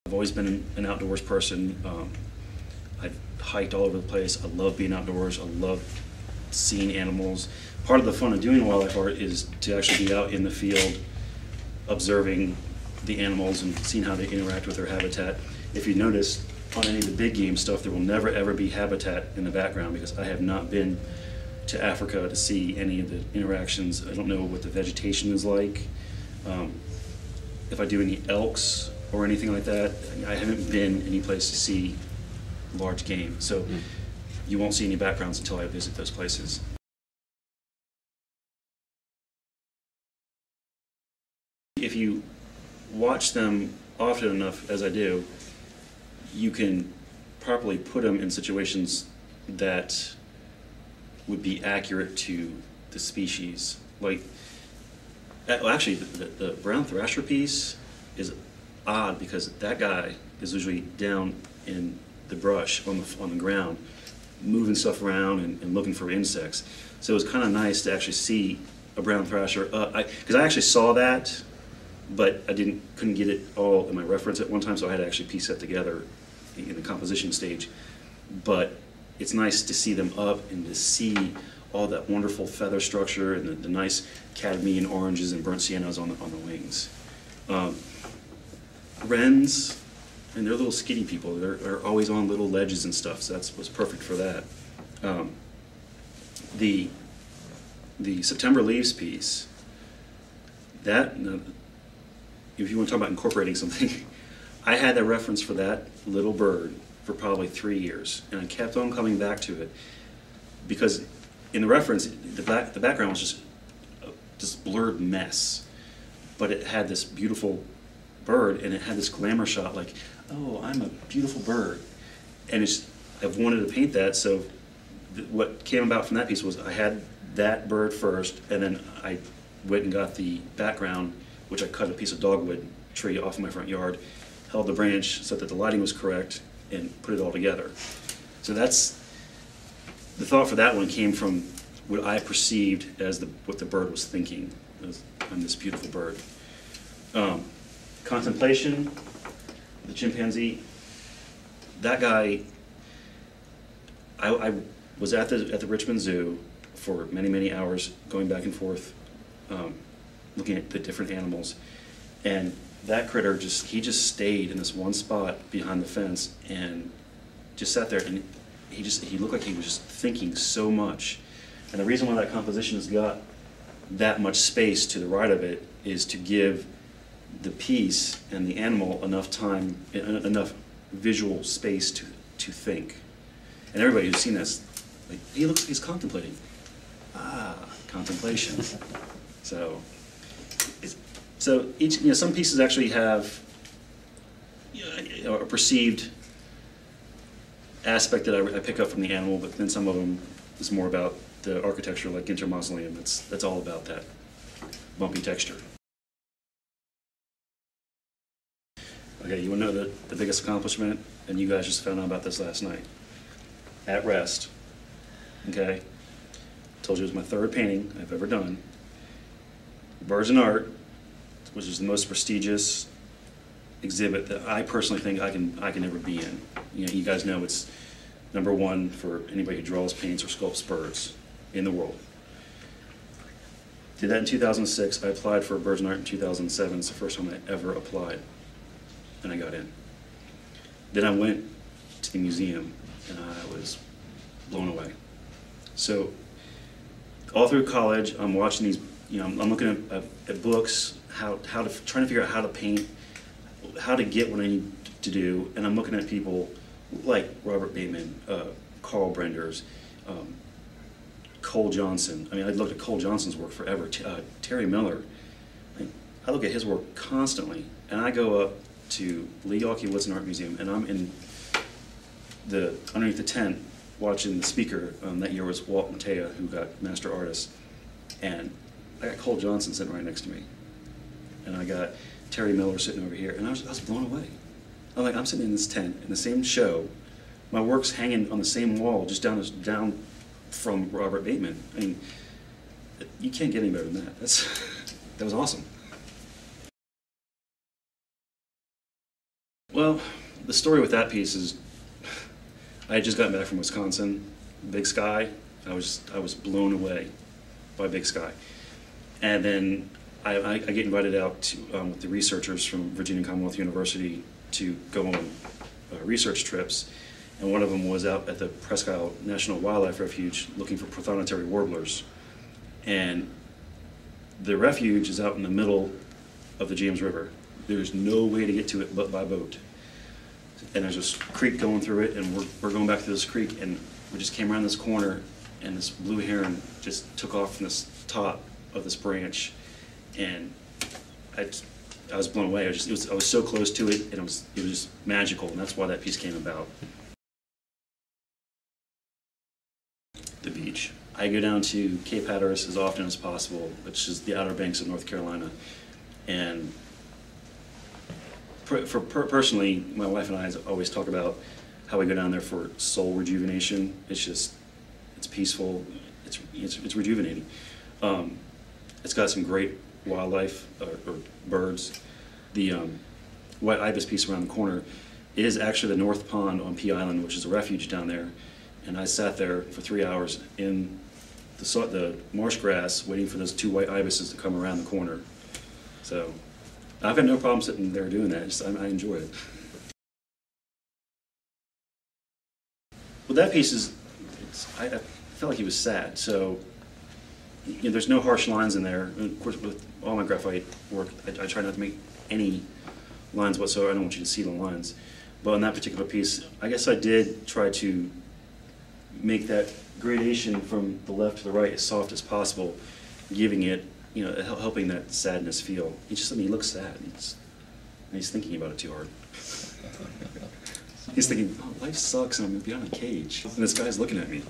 I've always been an outdoors person. I've hiked all over the place. I love being outdoors. I love seeing animals. Part of the fun of doing wildlife art is to actually be out in the field observing the animals and seeing how they interact with their habitat. If you notice, on any of the big game stuff, there will never ever be habitat in the background because I have not been to Africa to see any of the interactions. I don't know what the vegetation is like. If I do any elks or anything like that, I haven't been any place to see large game. So you won't see any backgrounds until I visit those places. If you watch them often enough, as I do, you can properly put them in situations that would be accurate to the species. Like, well, actually, the brown thrasher piece is odd because that guy is usually down in the brush on the ground, moving stuff around and looking for insects. So it was kind of nice to actually see a brown thrasher. Because I actually saw that, but I couldn't get it all in my reference at one time, so I had to actually piece that together in the composition stage. But it's nice to see them up and to see all that wonderful feather structure and the nice cadmium oranges and burnt siennas on the wings. Wrens, and they're little skinny people. They're always on little ledges and stuff, so that was perfect for that. The September Leaves piece, that, if you want to talk about incorporating something, I had the reference for that little bird for probably 3 years, and I kept on coming back to it because in the reference, the background was just this blurred mess, but it had this beautiful bird, and it had this glamour shot like, oh, I'm a beautiful bird. And I've wanted to paint that, so what came about from that piece was I had that bird first, and then I went and got the background, which I cut a piece of dogwood tree off of my front yard, held the branch so that the lighting was correct, and put it all together. So that's, the thought for that one came from what I perceived as what the bird was thinking. I'm this beautiful bird. Contemplation, the chimpanzee, that guy, I was at the Richmond Zoo for many, many hours, going back and forth, looking at the different animals, and that critter he just stayed in this one spot behind the fence and just sat there, and he looked like he was just thinking so much. And the reason why that composition has got that much space to the right of it is to give the piece and the animal enough time, enough visual space to think. And everybody who's seen this, like, he looks like he's contemplating. Contemplation. So each, some pieces actually have a perceived aspect that I pick up from the animal, but then some of them is more about the architecture, like Ginter Mausoleum. That's all about that bumpy texture. Okay, you want to know the biggest accomplishment? And you guys just found out about this last night. At Rest, okay? Told you it was my third painting I've ever done. Birds and Art, which is the most prestigious exhibit that I personally think I can ever be in. You guys know it's #1 for anybody who draws, paints, or sculpts birds in the world. Did that in 2006. I applied for Birds and Art in 2007. It's the first time I ever applied, and I got in. Then I went to the museum, and I was blown away. So all through college, I'm watching these. I'm looking at books, trying to figure out how to paint, how to get what I need to do, and I'm looking at people like Robert Bateman, Carl Brenders, Cole Johnson. I mean, I looked at Cole Johnson's work forever. Terry Miller. I look at his work constantly, and I go up to Lee Yawkey Woods and Art Museum, and I'm in underneath the tent watching the speaker. That year was Walt Matea, who got Master Artist, and I got Cole Johnson sitting right next to me, and I got Terry Miller sitting over here, and I was blown away. I'm like, I'm sitting in this tent in the same show, my work's hanging on the same wall, just down from Robert Bateman. I mean, you can't get any better than that. That was awesome. Well, the story with that piece is, I had just gotten back from Wisconsin, Big Sky. I was blown away by Big Sky. And then I get invited out to, with the researchers from Virginia Commonwealth University to go on research trips. And one of them was out at the Presque Isle National Wildlife Refuge looking for prothonotary warblers. And the refuge is out in the middle of the James River. There's no way to get to it but by boat. And there's this creek going through it, and we're going back through this creek, and we just came around this corner, and this blue heron just took off from this top of this branch, and I was blown away. I was so close to it, and it was just magical, and that's why that piece came about. The beach. I go down to Cape Hatteras as often as possible, which is the Outer Banks of North Carolina, and personally, my wife and I always talk about how we go down there for soul rejuvenation. It's peaceful, it's rejuvenating. It's got some great wildlife, or birds. The white ibis piece around the corner is actually the North Pond on Pea Island, which is a refuge down there. And I sat there for 3 hours in the marsh grass waiting for those 2 white ibises to come around the corner. So I've got no problem sitting there doing that. I enjoy it. Well, that piece I felt like he was sad. So there's no harsh lines in there. And of course, with all my graphite work, I try not to make any lines whatsoever. I don't want you to see the lines. But on that particular piece, I guess I did try to make that gradation from the left to the right as soft as possible, giving it, helping that sadness feel. He looks sad. He's thinking about it too hard. He's thinking, oh, life sucks and I'm behind a cage. And this guy's looking at me.